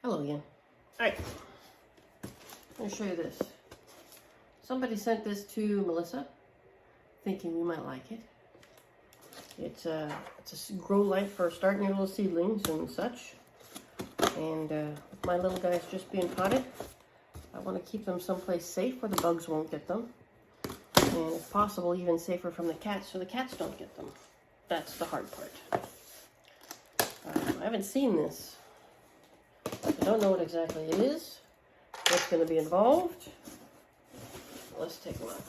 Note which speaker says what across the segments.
Speaker 1: Hello again. Alright, let me show you this. Somebody sent this to Melissa, thinking we might like it. It's a grow lamp for starting your little seedlings and such. And my little guys just being potted, I want to keep them someplace safe where the bugs won't get them. And if possible, even safer from the cats, so the cats don't get them. That's the hard part. I haven't seen this. I don't know what exactly it is, what's going to be involved. Let's take a look.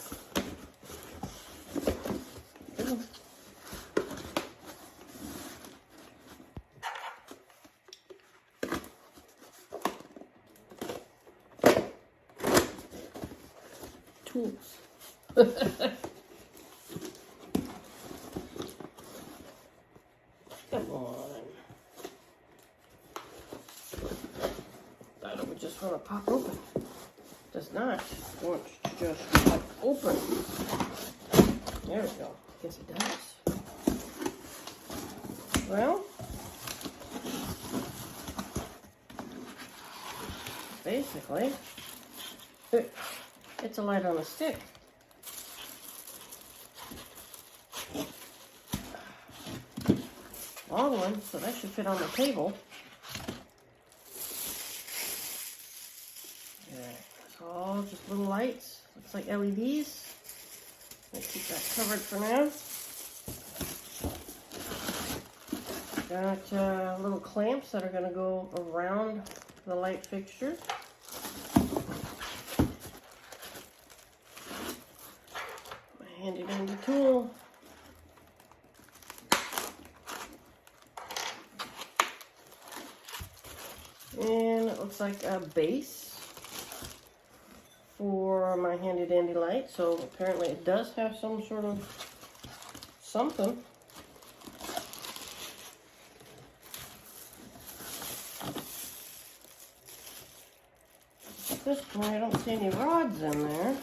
Speaker 1: Tools. Come on. Thought it would just want to pop open. Does not want to just pop open. There we go. Guess it does. Well, basically, it's a light on a stick. Long one, so that should fit on the table. It's all just little lights. Looks like LEDs. Let's keep that covered for now. Got little clamps that are going to go around the light fixture. My handy dandy tool. And it looks like a base for my handy dandy light. So apparently it does have some sort of something. At this point I don't see any rods in there.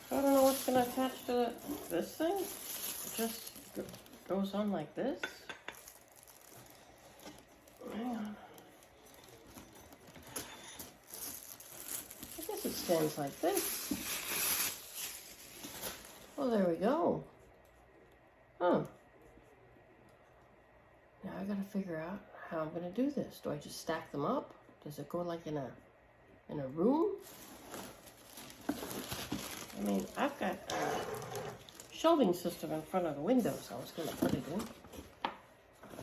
Speaker 1: So I don't know what's going to attach to this thing. It just goes on like this. Hang on. It stands like this. Well, there we go. Huh. Now I gotta figure out how I'm gonna do this. Do I just stack them up? Does it go like in a room? I mean, I've got a shelving system in front of the windows I was gonna put it in.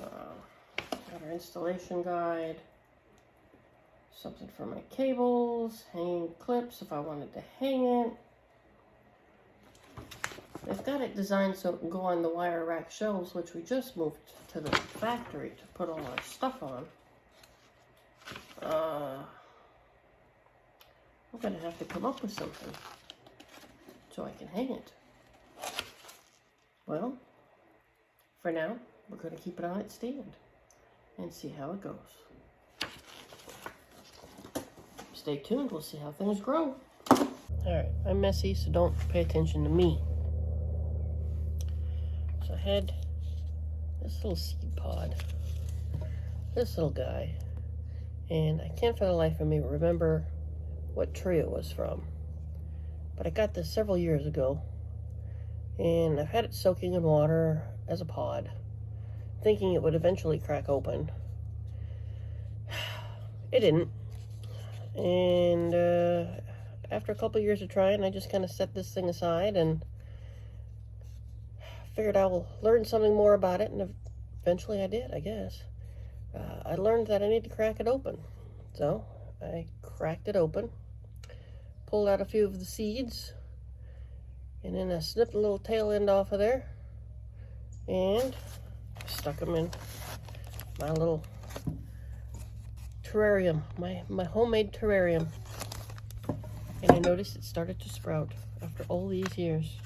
Speaker 1: Got our installation guide. Something for my cables, hanging clips if I wanted to hang it. They've got it designed so it can go on the wire rack shelves, which we just moved to the factory to put all our stuff on. I'm gonna have to come up with something so I can hang it. Well, for now, we're gonna keep it on its stand and see how it goes. Stay tuned, we'll see how things grow. Alright, I'm messy, so don't pay attention to me. So I had this little seed pod, this little guy, and I can't for the life of me remember what tree it was from. But I got this several years ago, and I've had it soaking in water as a pod, thinking it would eventually crack open. It didn't. And after a couple years of trying, I just kind of set this thing aside and figured I will learn something more about it, and eventually I did, I guess. I learned that I need to crack it open. So I cracked it open, pulled out a few of the seeds, and then I snipped a little tail end off of there and stuck them in my little terrarium, my homemade terrarium. And I noticed it started to sprout after all these years.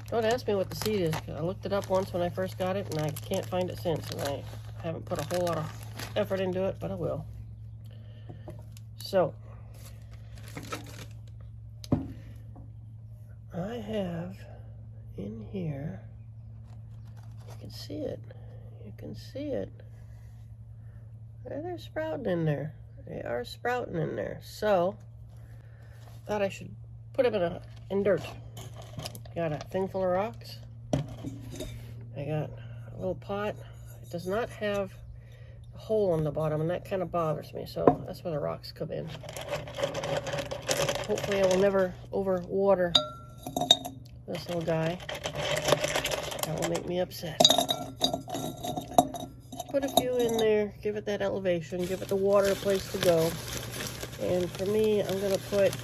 Speaker 1: Don't ask me what the seed is, because I looked it up once when I first got it, and I can't find it since, and I haven't put a whole lot of effort into it, but I will. So, I have in here, you can see it, They're sprouting in there. They are sprouting in there. So, thought I should put them in dirt. Got a thing full of rocks. I got a little pot. It does not have a hole on the bottom, and that kind of bothers me. So that's where the rocks come in. Hopefully I will never overwater this little guy. That will make me upset. Just put a few in there, give it that elevation, give it the water a place to go. And for me, I'm gonna put,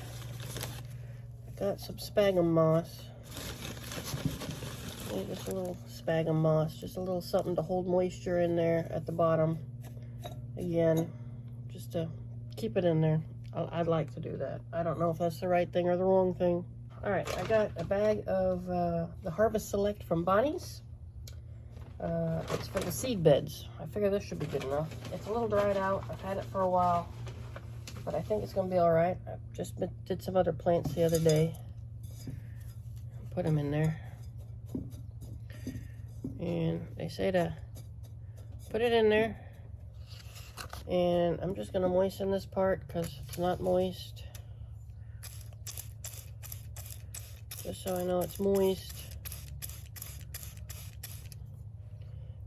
Speaker 1: I got some sphagnum moss. Just a little sphagnum moss, just a little something to hold moisture in there at the bottom. Again, just to keep it in there. I'd like to do that. I don't know if that's the right thing or the wrong thing. All right, I got a bag of the Harvest Select from Bonnie's. It's for the seed beds. I figure this should be good enough. It's a little dried out. I've had it for a while, but I think it's gonna be all right. I just did some other plants the other day. Put them in there. And they say to put it in there, and I'm just gonna moisten this part because it's not moist, just so I know it's moist.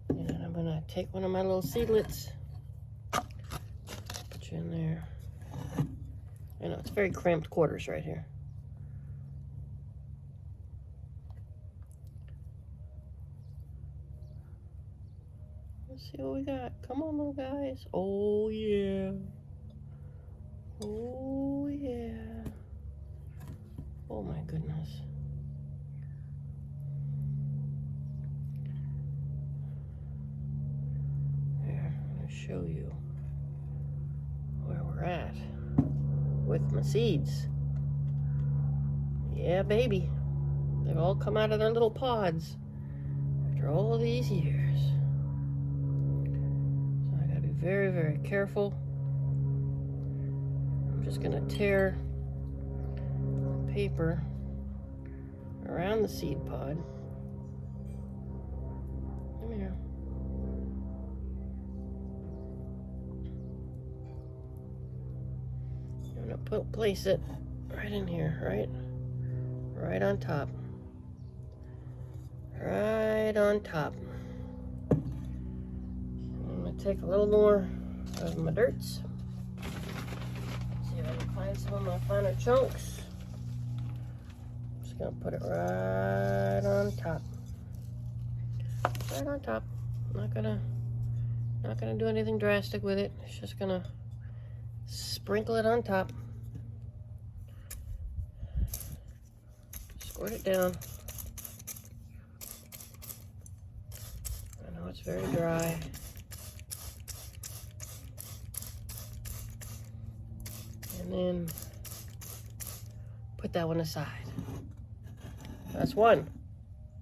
Speaker 1: And I'm gonna take one of my little seedlets, put you in there. I know it's very cramped quarters right here. Let's see what we got. Come on, little guys. Oh, yeah. Oh, yeah. Oh, my goodness. Here, I'm going to show you where we're at with my seeds. Yeah, baby. They've all come out of their little pods after all these years. Very, very careful. I'm just gonna tear the paper around the seed pod. Come here. I'm gonna place it right in here, right on top. Right on top. Take a little more of my dirts. See if I can find some of my finer chunks. Just gonna put it right on top. Right on top. Not gonna do anything drastic with it. It's just gonna sprinkle it on top. Squirt it down. I know it's very dry. And then put that one aside. That's one.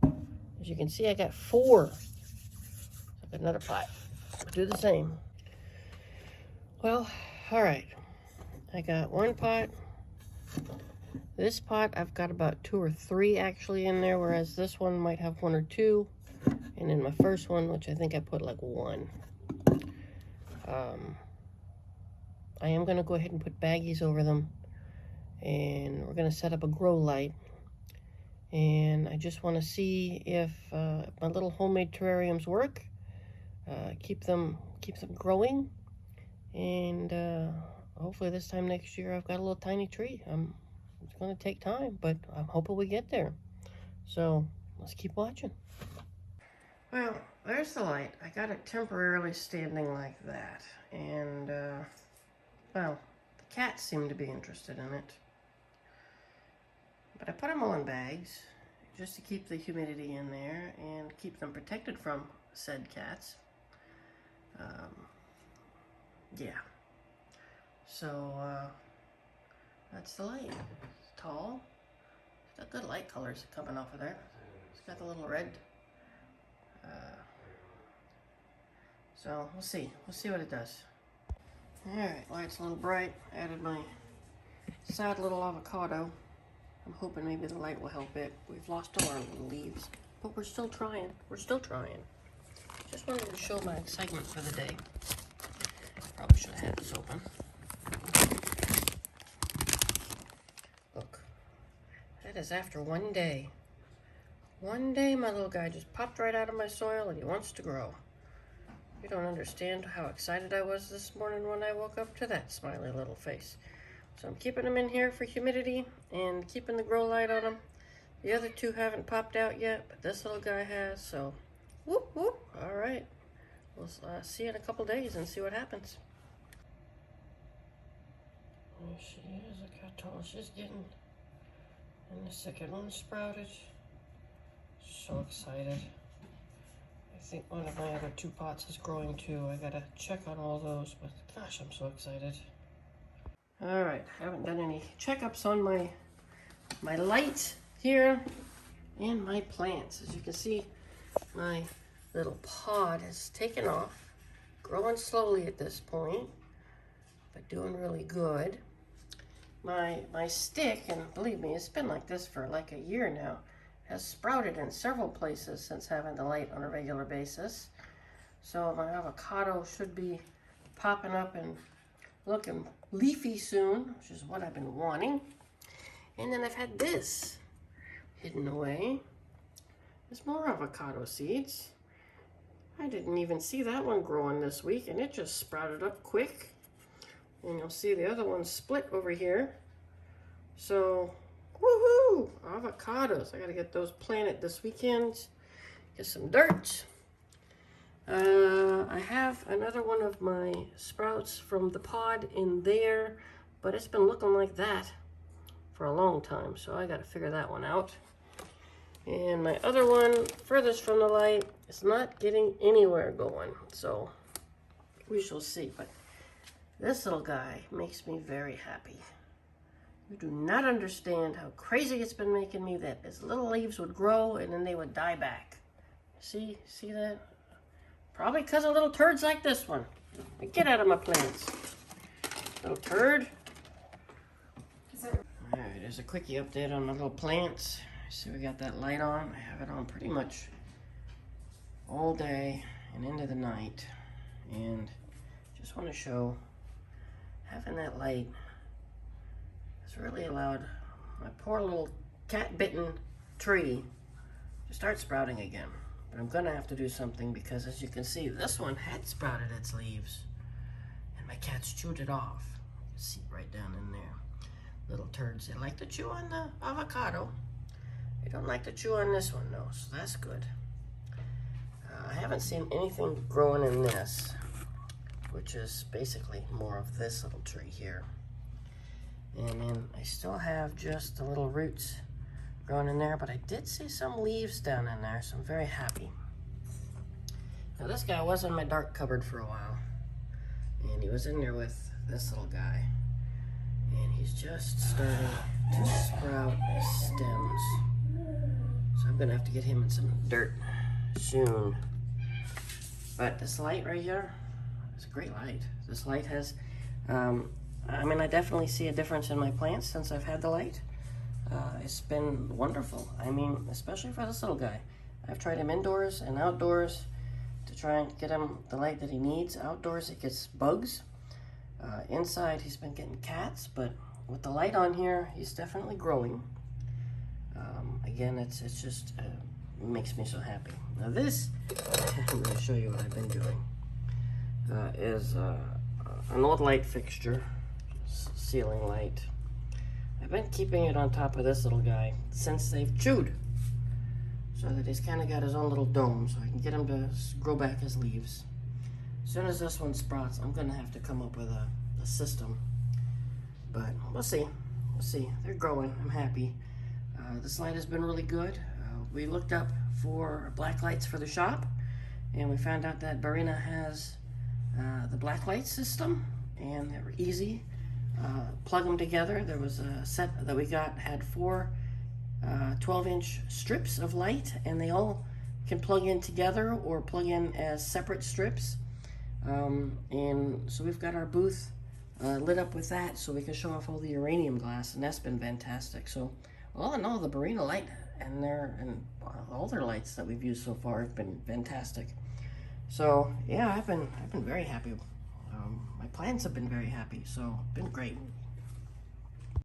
Speaker 1: As you can see, I got 4. I've got another pot. I'll do the same. Well, all right. I got 1 pot. This pot, I've got about 2 or 3 actually in there, whereas this one might have 1 or 2. And then my first one, which I think I put like 1. I am going to go ahead and put baggies over them, and we're going to set up a grow light, and I just want to see if my little homemade terrariums work, keep them growing, and hopefully this time next year I've got a little tiny tree. It's going to take time, but I'm hoping we get there. So let's keep watching. Well, there's the light. I got it temporarily standing like that, and well, the cats seem to be interested in it. But I put them all in bags just to keep the humidity in there and keep them protected from said cats. Yeah. So, that's the light. It's tall. It's got good light colors coming off of there. It's got the little red. So, we'll see. We'll see what it does. Alright, light's a little bright. Added my sad little avocado. I'm hoping maybe the light will help it. We've lost all our little leaves, but we're still trying. We're still trying. Just wanted to show my excitement for the day. Probably should have had this open. Look, that is after 1 day. 1 day my little guy just popped right out of my soil and he wants to grow. You don't understand how excited I was this morning when I woke up to that smiley little face. So I'm keeping them in here for humidity and keeping the grow light on them. The other two haven't popped out yet, but this little guy has, so whoop whoop. All right, we'll see you in a couple days and see what happens. There she is, look how tall she's getting. And the second one sprouted. So excited. I think one of my other 2 pots is growing too. I gotta check on all those, but gosh, I'm so excited. All right, I haven't done any checkups on my light here and my plants. As you can see, my little pod has taken off, growing slowly at this point, but doing really good. My stick, and believe me, it's been like this for like a year now, has sprouted in several places since having the light on a regular basis. So my avocado should be popping up and looking leafy soon, which is what I've been wanting. And then I've had this hidden away. There's more avocado seeds. I didn't even see that one growing this week, and it just sprouted up quick. And you'll see the other one split over here. So, woohoo! Avocados. I gotta get those planted this weekend. Get some dirt. I have another one of my sprouts from the pod in there, but it's been looking like that for a long time, so I gotta figure that one out. And my other one, furthest from the light, is not getting anywhere going, so we shall see. But this little guy makes me very happy. You do not understand how crazy it's been making me that his little leaves would grow and then they would die back. See that? Probably because of little turds like this one. Get out of my plants, little turd. All right, there's a quickie update on my little plants. See, we got that light on. I have it on pretty much all day and into the night. And just want to show, having that light has really allowed my poor little cat-bitten tree to start sprouting again. But I'm gonna have to do something because, as you can see, this one had sprouted its leaves and my cats chewed it off. You can see right down in there. Little turds. They like to chew on the avocado. They don't like to chew on this one though, so that's good. I haven't seen anything growing in this, which is basically more of this little tree here. And then I still have just the little roots growing in there, but I did see some leaves down in there, so I'm very happy. Now this guy was in my dark cupboard for a while, and he was in there with this little guy, and he's just starting to sprout stems. So I'm gonna have to get him in some dirt soon. But this light right here, it's a great light. This light has, I mean, I definitely see a difference in my plants since I've had the light. It's been wonderful. I mean, especially for this little guy. I've tried him indoors and outdoors to try and get him the light that he needs. Outdoors, he gets bugs. Inside, he's been getting cats, but with the light on here, he's definitely growing. Again, it's just makes me so happy. Now this, I'm going to show you what I've been doing, is an old light fixture, ceiling light. I've been keeping it on top of this little guy since they've chewed, so that he's kind of got his own little dome, so I can get him to grow back his leaves. As soon as this one sprouts, I'm going to have to come up with a system, but we'll see. We'll see. They're growing. I'm happy. This light has been really good. We looked up for black lights for the shop, and we found out that Barrina has the black light system, and they were easy. Plug them together. There was a set that we got, had 4 12-inch strips of light, and they all can plug in together or plug in as separate strips. And so we've got our booth lit up with that, so we can show off all the uranium glass, and that's been fantastic. So all in all, the Barrina light and all their lights that we've used so far have been fantastic. So yeah, I've been very happy my plants have been very happy, so been great.